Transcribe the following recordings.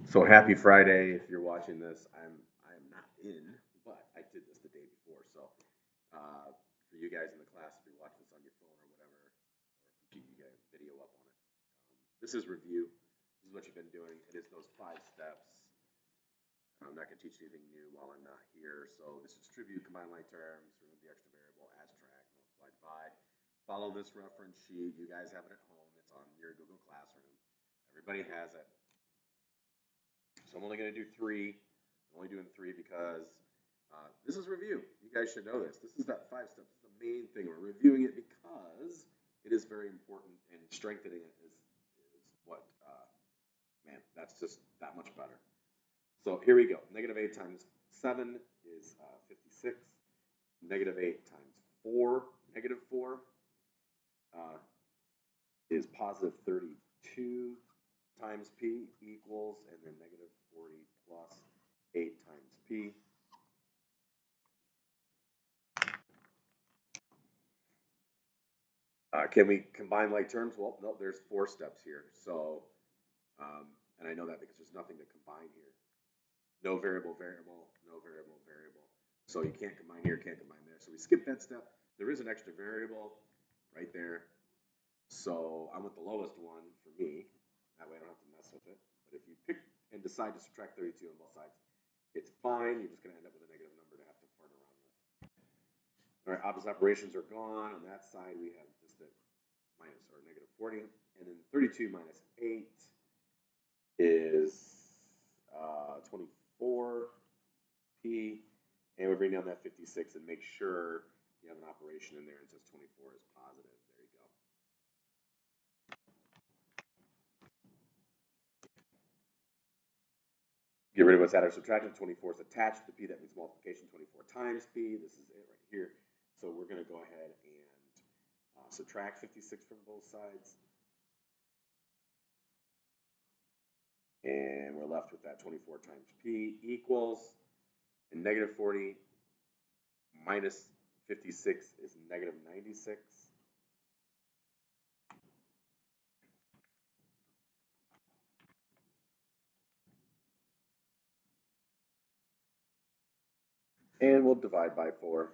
So happy Friday if you're watching this. I'm not in, but I did this the day before. So for you guys in the class, if you're watching this on your phone or whatever, or if you get a video up on it, this is review. This is what you've been doing. It is those 5 steps. I'm not going to teach you anything new while I'm not here. So this is distribute, combine like terms, remove the extra variable, as track, multiplied by. Follow this reference sheet. You guys have it at home. It's on your Google Classroom. Everybody has it. So I'm only going to do 3. I'm only doing 3 because this is review. You guys should know this. This is that 5 steps. The main thing. We're reviewing it because it is very important, and strengthening it is what, man, that's just that much better. So here we go. -8 times 7 is 56. -8 times 4, -4 is positive 32 times p equals, and then -40 plus 8 times p. Can we combine like terms? Well, no, there's 4 steps here. So, and I know that because there's nothing to combine here. No variable, variable, no variable, variable. So you can't combine here, can't combine there. So we skip that step. There is an extra variable right there. So I want the lowest one for me. That way I don't have to mess with it. But if you pick and decide to subtract 32 on both sides, it's fine. You're just going to end up with a negative number to have to fart around with. All right, opposite operations are gone. On that side, we have just a minus or -40. And then 32 minus 8 is 24p. And we bring down that 56 and make sure you have an operation in there and says 24 is positive. There you go. Get rid of what's added or subtracted. 24 is attached to p. That means multiplication 24 times p. This is it right here. So we're going to go ahead and subtract 56 from both sides. And we're left with that 24 times p equals, and -40 minus 56 is -96. And we'll divide by 4,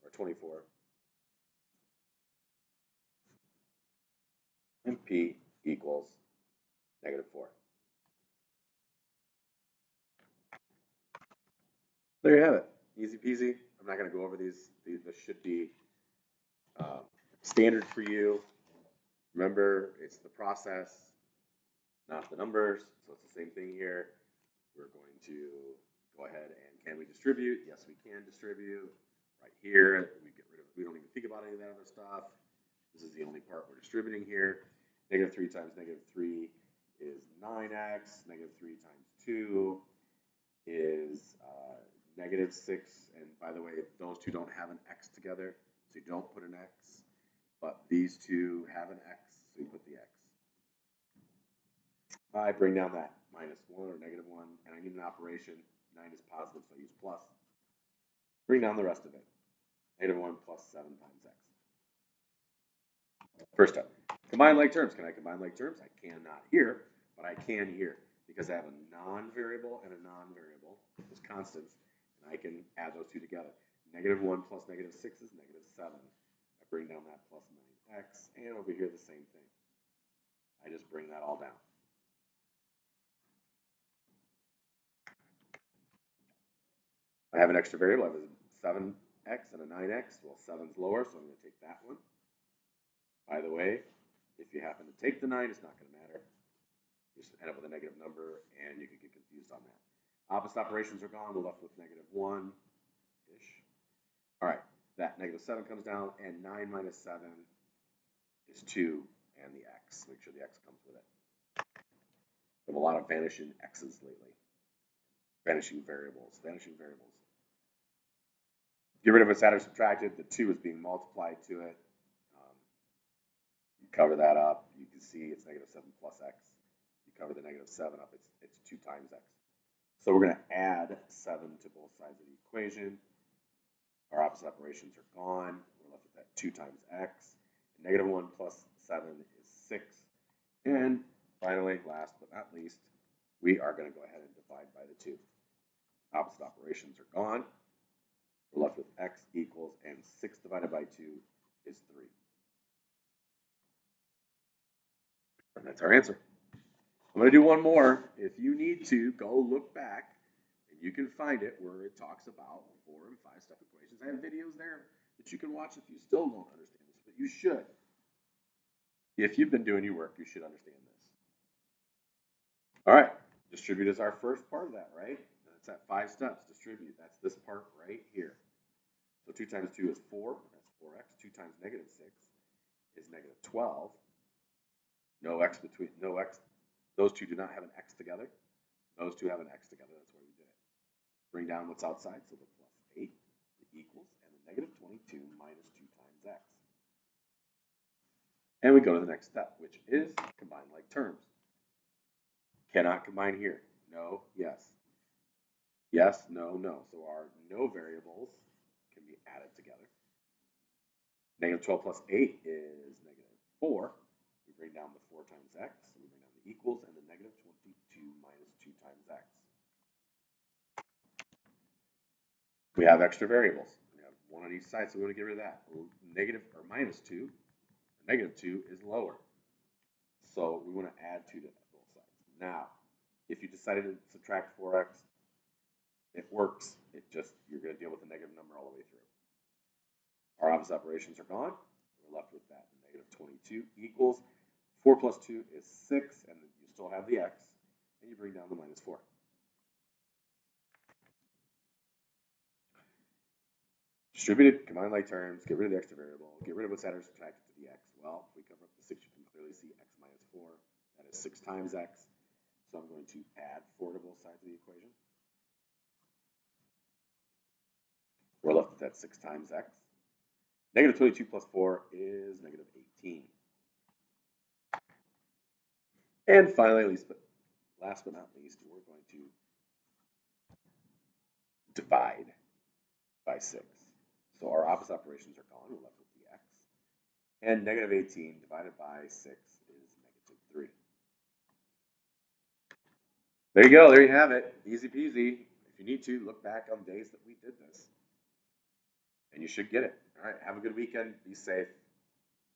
or 24. And p equals -4. There you have it. Easy peasy. I'm not going to go over these. This should be standard for you. Remember, it's the process, not the numbers. So it's the same thing here. We're going to go ahead and can we distribute? Yes, we can distribute. Right here, we don't even think about any of that other stuff. This is the only part we're distributing here. -3 times -3 is 9x. -3 times 2 is -6. And by the way, those two don't have an x together, so you don't put an x. But these two have an x, so you put the x. I bring down that -1 or -1, and I need an operation. 9 is positive, so I use plus. Bring down the rest of it. -1 plus 7 times x. First step. Combine like terms. Can I combine like terms? I cannot here, but I can here because I have a non-variable and a non-variable as constants, and I can add those two together. -1 plus -6 is -7. I bring down that plus 9x, and over here the same thing. I just bring that all down. I have an extra variable. I have a 7x and a 9x. Well, 7's lower, so I'm going to take that one. By the way, if you happen to take the 9, it's not going to matter. You just end up with a negative number, and you could get confused on that. Opposite operations are gone. We're left with -1-ish. All right, that -7 comes down, and 9 minus 7 is 2, and the x. Make sure the x comes with it. We have a lot of vanishing x's lately. Vanishing variables. Get rid of what's added or subtracted. The 2 is being multiplied to it. You cover that up. You can see it's -7 plus x. You cover the -7 up. It's 2 times x. So we're going to add 7 to both sides of the equation. Our opposite operations are gone. We're left with that 2 times x. And -1 plus 7 is 6. And finally, last but not least, we are going to go ahead 2. Opposite operations are gone. We're left with x equals, and 6 divided by 2 is 3. And that's our answer. I'm going to do one more. If you need to, go look back, and you can find it where it talks about 4 and 5 step equations. I have videos there that you can watch if you still don't understand this, but you should. If you've been doing your work, you should understand this. All right, distribute is our first part of that, right? That's at 5 steps. Distribute, that's this part right here. So 2 times 2 is 4, that's 4x. 2 times negative 6 is negative 12. No x between, no x. Those two do not have an x together. Those two have an x together. That's why we did it. Bring down what's outside, so the plus 8, the equals, and the negative 22 minus 2 times x. And we go to the next step, which is combine like terms. Cannot combine here. No, yes. Yes, no, no. So our no variables can be added together. Negative 12 plus 8 is negative 4. We bring down the 4 times x. So we bring down the equals and the negative 22 minus 2 times x. We have extra variables. We have one on each side, so we want to get rid of that. Negative or minus 2, or negative 2 is lower. So we want to add 2 to both sides. Now, if you decided to subtract 4x, it works. It just, you're going to deal with a negative number all the way through. Our opposite operations are gone. We're left with that. Negative 22 equals 4 plus 2 is 6, and you still have the x, and you bring down the minus 4. Distributed, combine like terms, get rid of the extra variable, get rid of what's added or subtracted to the x. Well, if we cover up the 6, you can clearly see x minus 4. That is 6 times x. So I'm going to add 4 to both sides of the equation. We're left with that 6 times x. Negative 22 plus 4 is negative 18. And finally, last but not least, we're going to divide by 6. So our opposite operations are gone. We're left with the x. And negative 18 divided by 6 is negative 3. There you go. There you have it. Easy peasy. If you need to, look back on days that we did this. And you should get it. All right. Have a good weekend. Be safe.